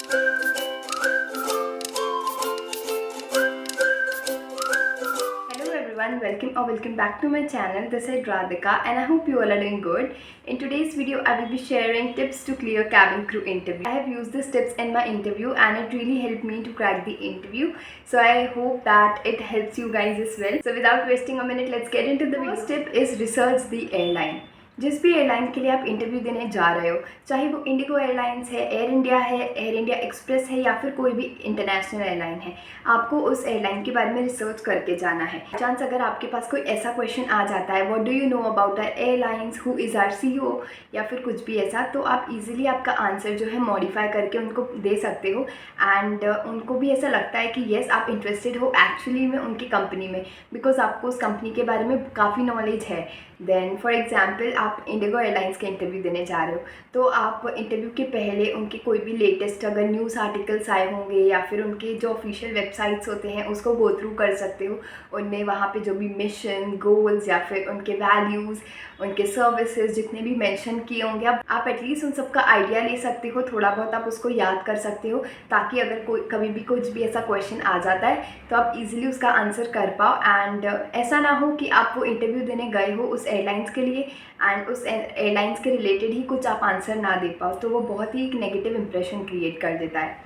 Hello everyone, welcome back to my channel. This is Radhika and I hope you all are doing good. In today's video, I will be sharing tips to clear cabin crew interview. I have used these tips in my interview and it really helped me to crack the interview. So I hope that it helps you guys as well. So without wasting a minute, let's get into the video. First tip is research the airline. जिस भी airline के लिए आप interview देने जा रहे हो, चाहे वो इंडिगो एयरलाइंस है, एयर इंडिया एक्सप्रेस है या फिर कोई भी इंटरनेशनल एयरलाइन है, आपको उस एयरलाइन के बारे में रिसर्च करके जाना है। चांस अगर आपके पास कोई ऐसा क्वेश्चन आ जाता है, what do you know about our airlines, who is our CEO या फिर कुछ भी ऐसा, तो आप इजीली आपका आंसर जो है मॉडिफाई करके उनको दे सकते हो एंड उनको भी ऐसा लगता है कि येस आप इंटरेस्टेड हो एक्चुअली में उनकी कंपनी में, बिकॉज आपको उस कंपनी के बारे में काफ़ी नॉलेज है। देन फॉर एग्जाम्पल आप इंडिगो एयरलाइंस के इंटरव्यू देने जा रहे हो, तो आप इंटरव्यू के पहले उनके कोई भी लेटेस्ट अगर न्यूज़ आर्टिकल्स आए होंगे या फिर उनके जो ऑफिशियल वेबसाइट्स होते हैं उसको गो थ्रू कर सकते हो। उनने वहाँ पे जो भी मिशन, गोल्स या फिर उनके वैल्यूज़, उनके सर्विसेज जितने भी मेंशन किए होंगे, आप एटलीस्ट उन सब का आइडिया ले सकते हो, थोड़ा बहुत आप उसको याद कर सकते हो, ताकि अगर कोई कभी भी कुछ भी ऐसा क्वेश्चन आ जाता है तो आप इजीली उसका आंसर कर पाओ। एंड ऐसा ना हो कि आप वो इंटरव्यू देने गए हो उस एयरलाइंस के लिए एंड उस एयरलाइंस के रिलेटेड ही कुछ आप आंसर ना दे पाओ, तो वो बहुत ही एक नेगेटिव इंप्रेशन क्रिएट कर देता है।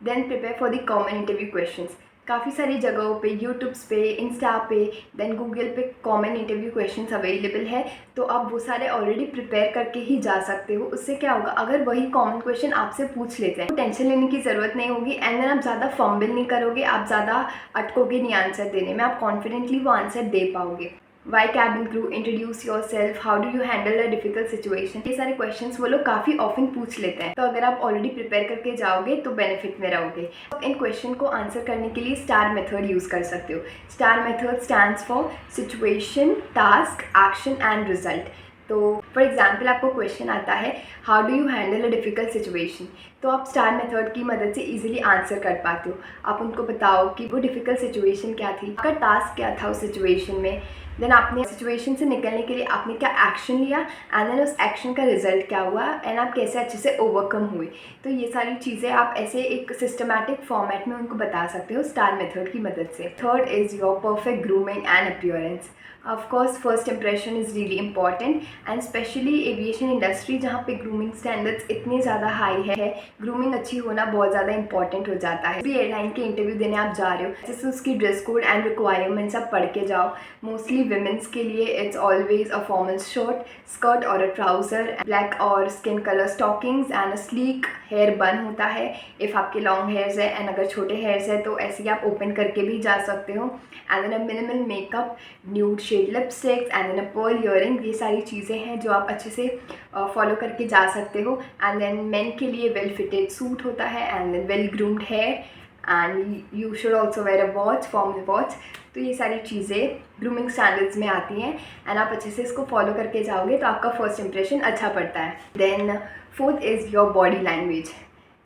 Then prepare for the common interview questions. काफ़ी सारी जगहों पे, यूट्यूब्स पे, इंस्टा पे, देन गूगल पे कॉमन इंटरव्यू क्वेश्चंस अवेलेबल है, तो आप वो सारे ऑलरेडी प्रिपेयर करके ही जा सकते हो। उससे क्या होगा, अगर वही कॉमन क्वेश्चन आपसे पूछ लेते हैं तो टेंशन लेने की ज़रूरत नहीं होगी एंड देन आप ज़्यादा फंबल नहीं करोगे, आप ज़्यादा अटकोगे नहीं आंसर देने में, आप कॉन्फिडेंटली वो आंसर दे पाओगे। Why cabin crew, introduce yourself, how do you handle a difficult situation, ये सारे क्वेश्चंस वो लोग काफ़ी ऑफन पूछ लेते हैं, तो अगर आप ऑलरेडी प्रिपेयर करके जाओगे तो बेनिफिट में रहोगे। इन क्वेश्चन को आंसर करने के लिए स्टार मेथड यूज़ कर सकते हो। Star method stands for situation, task, action and result. तो फॉर एग्जाम्पल आपको क्वेश्चन आता है how do you handle a difficult situation, तो आप स्टार मेथड की मदद से इजीली आंसर कर पाते हो। आप उनको बताओ कि वो डिफ़िकल्ट सिचुएशन क्या थी, आपका टास्क क्या था उस सिचुएशन में, देन आपने सिचुएशन से निकलने के लिए आपने क्या एक्शन लिया एंड देन उस एक्शन का रिजल्ट क्या हुआ एंड आप कैसे अच्छे से ओवरकम हुए। तो ये सारी चीज़ें आप ऐसे एक सिस्टमैटिक फॉर्मेट में उनको बता सकते हो स्टार मेथड की मदद से। Third is your perfect grooming and appearance. Of course first impression is really important and specially aviation industry जहाँ पे ग्रूमिंग स्टैंडर्ड्स इतने ज़्यादा हाई है, ग्रूमिंग अच्छी होना बहुत ज़्यादा इंपॉर्टेंट हो जाता है। भी एयरलाइन के इंटरव्यू देने आप जा रहे हो, जैसे उसकी ड्रेस कोड एंड रिक्वायरमेंट्स आप पढ़ के जाओ। मोस्टली विमेंस के लिए it's always a formal shirt, skirt और अ ट्राउज़र, ब्लैक और skin colour stockings and a sleek hair bun होता है इफ़ आपके लॉन्ग हेयर्स है, एंड अगर छोटे हेयर्स है तो ऐसे ही आप ओपन करके भी जा सकते हो। And then a minimal makeup, nude shade lipsticks and then a pearl earring, ये सारी चीज़ें हैं जो आप अच्छे से फॉलो करके जा सकते हो। एंड देन मेन के लिए वेल फिटेड सूट होता है and then well groomed hair and you should also wear a watch, formal watch. तो ये सारी चीज़ें ग्रूमिंग स्टैंडर्ड्स में आती हैं एंड आप अच्छे से इसको फॉलो करके जाओगे तो आपका फर्स्ट इंप्रेशन अच्छा पड़ता है। Then fourth is your body language.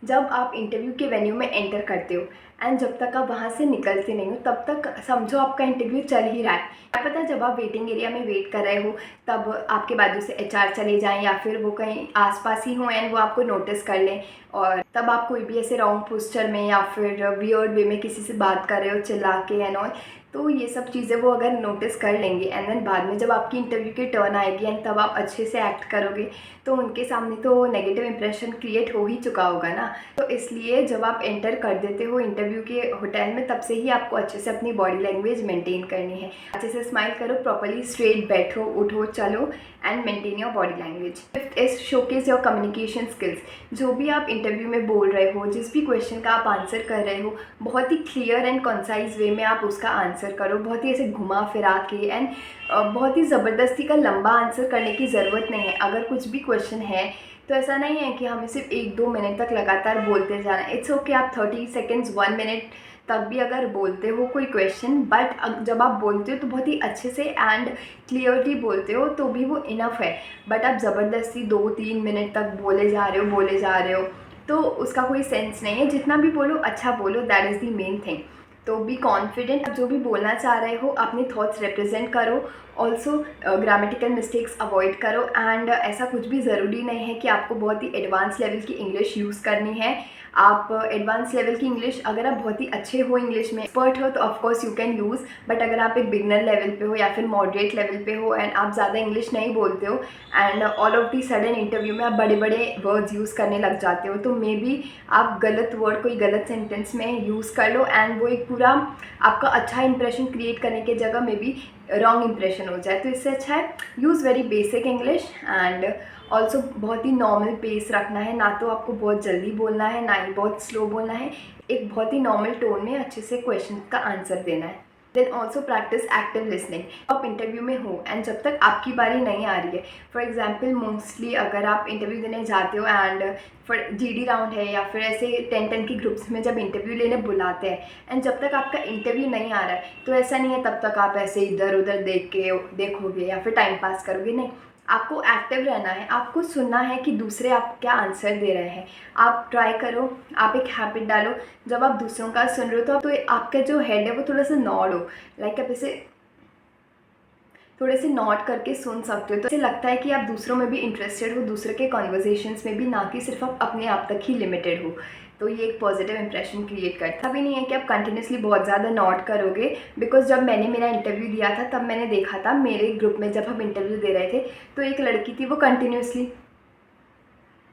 जब आप इंटरव्यू के वेन्यू में एंटर करते हो एंड जब तक आप वहाँ से निकलते नहीं हो तब तक समझो आपका इंटरव्यू चल ही रहा है। क्या पता जब आप वेटिंग एरिया में वेट कर रहे हो तब आपके बाजू से HR चले जाएं या फिर वो कहीं आसपास ही हो एंड वो आपको नोटिस कर लें और तब आप कोई भी ऐसे रॉन्ग पोस्चर में या फिर वियर्ड वे में किसी से बात कर रहे हो चिल्ला के एंड ऑल, तो ये सब चीज़ें वो अगर नोटिस कर लेंगे एंड देन बाद में जब आपकी इंटरव्यू की टर्न आएगी एंड तब आप अच्छे से एक्ट करोगे तो उनके सामने तो नेगेटिव इंप्रेशन क्रिएट हो ही चुका होगा ना। तो इसलिए जब आप एंटर कर देते हो इंटरव्यू के होटल में तब से ही आपको अच्छे से अपनी बॉडी लैंग्वेज मेंटेन करनी है। अच्छे से स्माइल करो, प्रॉपर्ली स्ट्रेट बैठो, उठो, चलो and maintain your body language. Fifth is showcase your communication skills. जो भी आप इंटरव्यू में बोल रहे हो, जिस भी क्वेश्चन का आप आंसर कर रहे हो, बहुत ही क्लियर एंड कंसाइज वे में आप उसका आंसर करो, बहुत ही ऐसे घुमा फिरा के एंड बहुत ही ज़बरदस्ती का लंबा आंसर करने की ज़रूरत नहीं है। अगर कुछ भी क्वेश्चन है तो ऐसा नहीं है कि हमें सिर्फ 1-2 मिनट तक लगातार बोलते जाना है। इट्स ओके, आप 30 सेकेंड्स 1 मिनट तक भी अगर बोलते हो कोई क्वेश्चन, बट जब आप बोलते हो तो बहुत ही अच्छे से एंड क्लियरली बोलते हो तो भी वो इनफ है। बट आप ज़बरदस्ती 2-3 मिनट तक बोले जा रहे हो तो उसका कोई सेंस नहीं है। जितना भी बोलो अच्छा बोलो, that is the main thing. तो बी कॉन्फिडेंट, जो भी बोलना चाह रहे हो अपने थॉट्स रिप्रेजेंट करो। ऑल्सो ग्रामेटिकल मिस्टेक्स अवॉइड करो एंड ऐसा कुछ भी ज़रूरी नहीं है कि आपको बहुत ही एडवांस लेवल की इंग्लिश यूज़ करनी है। आप एडवांस लेवल की इंग्लिश, अगर आप बहुत ही अच्छे हो इंग्लिश में, एक्सपर्ट हो, तो of course you can use. But अगर आप एक बिगनर लेवल पे हो या फिर मॉडरेट लेवल पे हो एंड आप ज़्यादा इंग्लिश नहीं बोलते हो and all of the sudden interview में आप बड़े बड़े वर्ड्स यूज़ करने लग जाते हो, तो मे बी आप गलत वर्ड कोई गलत सेंटेंस में यूज़ कर लो एंड वो एक पूरा आपका अच्छा इंप्रेशन क्रिएट करने की जगह मे बी रॉन्ग इंप्रेशन हो जाए। तो इससे अच्छा है use very basic English and also बहुत ही नॉर्मल पेस रखना है, ना तो आपको बहुत जल्दी बोलना है ना ही बहुत स्लो बोलना है, एक बहुत ही नॉर्मल टोन में अच्छे से क्वेश्चन का आंसर देना है। Then also practice active listening. आप इंटरव्यू में हो एंड जब तक आपकी बारी नहीं आ रही है, फॉर एग्जाम्पल मोस्टली अगर आप इंटरव्यू देने जाते हो एंड फॉर जीडी राउंड है या फिर ऐसे 10-10 की ग्रुप्स में जब इंटरव्यू लेने बुलाते हैं एंड जब तक आपका इंटरव्यू नहीं आ रहा है, तो ऐसा नहीं है तब तक आप ऐसे इधर उधर देखोगे या फिर टाइम पास करोगे, नहीं। आपको एक्टिव रहना है, आपको सुनना है कि दूसरे आप क्या आंसर दे रहे हैं। आप ट्राई करो, आप एक हैबिट डालो, जब आप दूसरों का सुन रहे हो तो आपका जो हेड है वो थोड़ा सा नॉड हो, लाइक आप इसे थोड़े से नॉट करके सुन सकते हो, तो ऐसे लगता है कि आप दूसरों में भी इंटरेस्टेड हो, दूसरे के कॉन्वर्जेशंस में भी, ना कि सिर्फ आप अपने आप तक ही लिमिटेड हो। तो ये एक पॉजिटिव इंप्रेशन क्रिएट करता है। अभी नहीं है कि आप कंटिन्यूसली बहुत ज़्यादा नॉट करोगे, बिकॉज जब मैंने मेरा इंटरव्यू दिया था तब मैंने देखा था मेरे ग्रुप में जब हम इंटरव्यू दे रहे थे तो एक लड़की थी, वो कंटिन्यूसली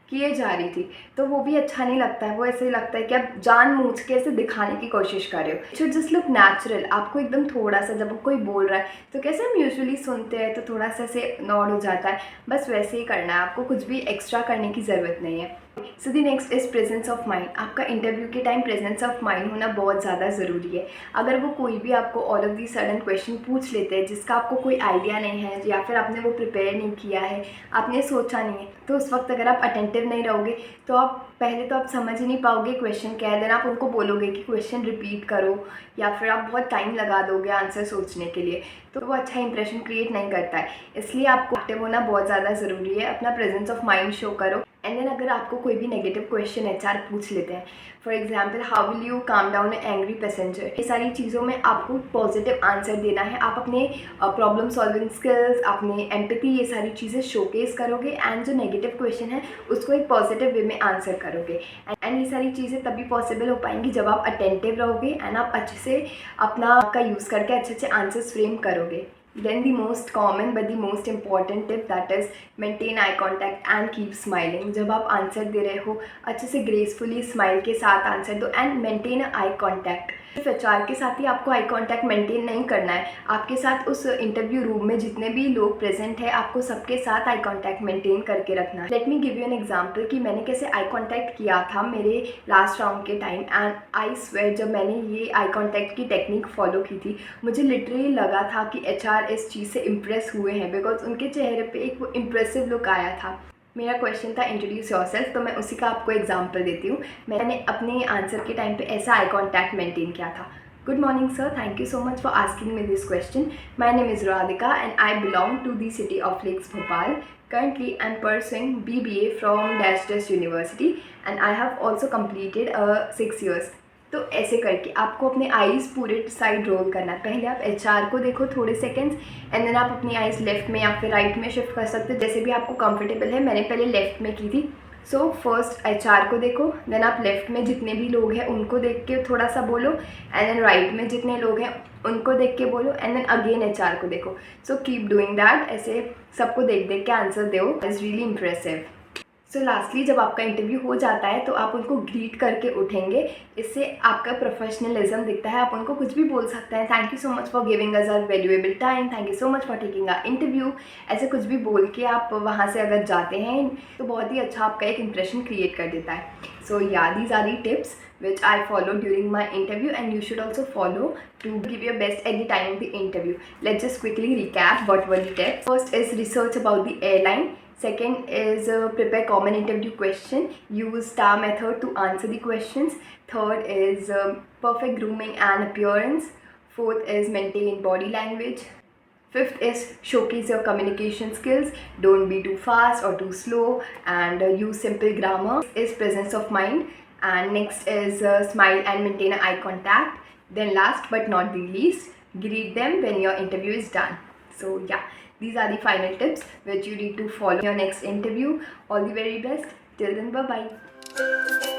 किए जा रही थी, तो वो भी अच्छा नहीं लगता है। वो ऐसे लगता है कि आप जानबूझ के ऐसे दिखाने की कोशिश कर रहे हो। Should just look natural. आपको एकदम थोड़ा सा, जब कोई बोल रहा है तो कैसे हम यूजुअली सुनते हैं तो थोड़ा सा ऐसे नॉड हो जाता है, बस वैसे ही करना है, आपको कुछ भी एक्स्ट्रा करने की ज़रूरत नहीं है। So the next is presence of mind. आपका इंटरव्यू के टाइम प्रेजेंस ऑफ माइंड होना बहुत ज़्यादा ज़रूरी है। अगर वो कोई भी आपको all of the sudden question पूछ लेते हैं जिसका आपको कोई आइडिया नहीं है या फिर आपने वो प्रिपेयर नहीं किया है, आपने सोचा नहीं है, तो उस वक्त अगर आप अटेंटिव नहीं रहोगे तो आप पहले तो आप समझ ही नहीं पाओगे क्वेश्चन क्या है, देन आप उनको बोलोगे कि क्वेश्चन रिपीट करो या फिर आप बहुत टाइम लगा दोगे आंसर सोचने के लिए, तो वो अच्छा इंप्रेशन क्रिएट नहीं करता है। इसलिए आपको एक्टिव होना बहुत ज़्यादा ज़रूरी है, अपना प्रेजेंस ऑफ माइंड शो करो। एंड देन अगर आपको कोई भी नेगेटिव क्वेश्चन एचआर पूछ लेते हैं, for example how will you calm down A angry passenger, ये सारी चीज़ों में आपको पॉजिटिव आंसर देना है। आप अपने प्रॉब्लम सॉल्विंग स्किल्स, अपने एम्पैथी, ये सारी चीज़ें शोकेस करोगे एंड जो नेगेटिव क्वेश्चन है उसको एक पॉजिटिव वे में आंसर करोगे। एंड ये सारी चीज़ें तभी पॉसिबल हो पाएंगी जब आप अटेंटिव रहोगे एंड आप अच्छे से अपना का यूज़ करके अच्छे अच्छे आंसर्स फ्रेम करोगे। Then the most common but the most important tip, that is maintain eye contact and keep smiling। जब आप आंसर दे रहे हो अच्छे से ग्रेसफुली स्माइल के साथ आंसर दो एंड मेंटेन आई कॉन्टैक्ट। सिर्फ एचआर के साथ ही आपको आई कॉन्टैक्ट मेंटेन नहीं करना है, आपके साथ उस इंटरव्यू रूम में जितने भी लोग प्रेजेंट है आपको सबके साथ आई कॉन्टैक्ट मेंटेन करके रखना है। Let me give you an example कि मैंने कैसे आई कॉन्टैक्ट किया था मेरे लास्ट राउंड के टाइम। एंड आई स्वेयर जब मैंने ये आई कॉन्टैक्ट की टेक्निक फॉलो की थी, मुझे लिटरली लगा था कि एचआर इस चीज़ से इम्प्रेस हुए हैं, बिकॉज उनके चेहरे पे एक वो इम्प्रेसिव लुक आया था। मेरा क्वेश्चन था इंट्रोड्यूस योरसेल्फ, तो मैं उसी का आपको एग्जांपल देती हूँ। मैंने अपने आंसर के टाइम पे ऐसा आई कॉन्टैक्ट मेंटेन किया था। Good morning sir, thank you so much for asking me this question. My name is Radhika and I belong to the city of lakes Bhopal. Currently, I'm pursuing BBA from dash dash university and I have also completed 6 years। तो ऐसे करके आपको अपने eyes पूरे side role करना है। पहले आप एचआर को देखो थोड़े सेकंड्स एंड देन आप अपनी आईज़ लेफ्ट में या फिर राइट में शिफ्ट कर सकते हो, जैसे भी आपको कंफर्टेबल है। मैंने पहले लेफ्ट में की थी। सो फर्स्ट एचआर को देखो, देन आप लेफ्ट में जितने भी लोग हैं उनको देख के थोड़ा सा बोलो एंड देन राइट में जितने लोग हैं उनको देख के बोलो एंड देन अगेन एचआर को देखो। सो कीप डूइंग दैट, ऐसे सबको देख देख के आंसर दो। Is really impressive. So lastly जब आपका इंटरव्यू हो जाता है तो आप उनको ग्रीट करके उठेंगे, इससे आपका प्रोफेशनलिज्म दिखता है। आप उनको कुछ भी बोल सकते हैं, thank you so much for giving us our valuable time, thank you so much for taking our interview. ऐसे कुछ भी बोल के आप वहाँ से अगर जाते हैं तो बहुत ही अच्छा आपका एक इंप्रेशन क्रिएट कर देता है। So yeah these are the tips which I follow during my interview and you should also follow to give your best at the time of the interview. Let's just quickly recap what were the tips. First is research about the airline. Second is prepare common interview question. Use STAR method to answer the questions. Third is perfect grooming and appearance. Fourth is maintain body language. Fifth is showcase your communication skills. Don't be too fast or too slow and use simple grammar. Is presence of mind. And next is smile and maintain eye contact. Then last but not the least, greet them when your interview is done. So yeah, these are the final tips which you need to follow in your next interview. All the very best. Till then, bye bye.